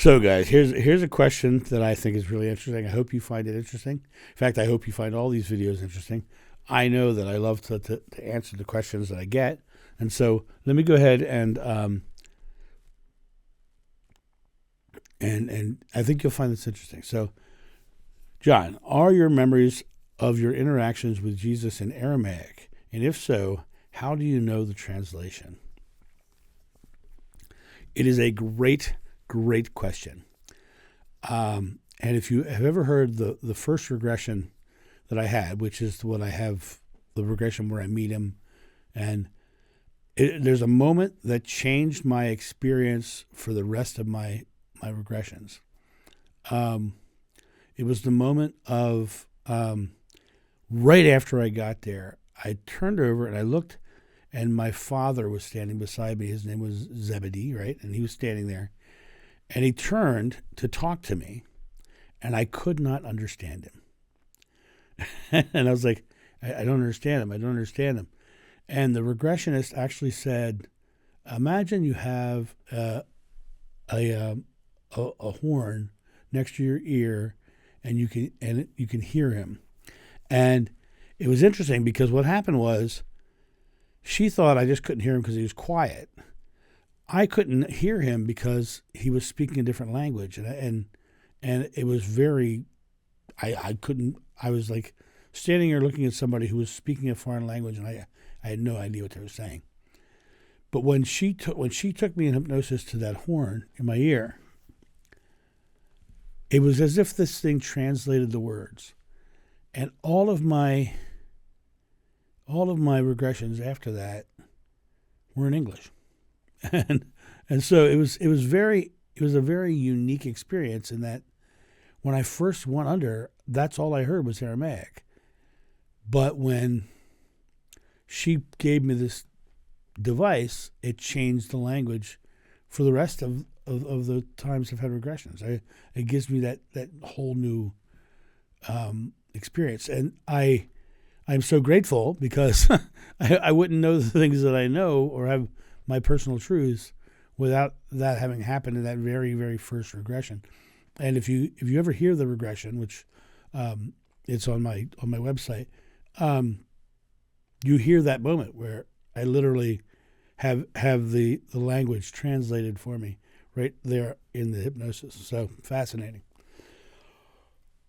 So, guys, here's a question that I think is really interesting. I hope you find it interesting. In fact, I hope you find all these videos interesting. I know that I love to answer the questions that I get, and so let me go ahead and I think you'll find this interesting. So, John, are your memories of your interactions with Jesus in Aramaic, and if so, how do you know the translation? It is a great question. And if you have ever heard the first regression that I had, which is what I have, the regression where I meet him, and there's a moment that changed my experience for the rest of my regressions. It was the moment of right after I got there, I turned over and I looked, and my father was standing beside me. His name was Zebedee, right? And he was standing there. And he turned to talk to me, and I could not understand him. And I was like, I don't understand him. I don't understand him. And the regressionist actually said, imagine you have a horn next to your ear, and you can hear him. And it was interesting because what happened was she thought I just couldn't hear him because he was quiet. I couldn't hear him because he was speaking a different language, and it was very, I couldn't. I was like standing here looking at somebody who was speaking a foreign language, and I had no idea what they were saying. But when she took me in hypnosis to that horn in my ear, it was as if this thing translated the words, and all of my regressions after that were in English. And so it was a very unique experience in that when I first went under, that's all I heard was Aramaic. But when she gave me this device, it changed the language for the rest of the times I've had regressions. It gives me that whole new experience, and I'm so grateful because I wouldn't know the things that I know or have my personal truths without that having happened in that very, very first regression. And if you ever hear the regression, which it's on my website, you hear that moment where I literally have the language translated for me right there in the hypnosis. So fascinating.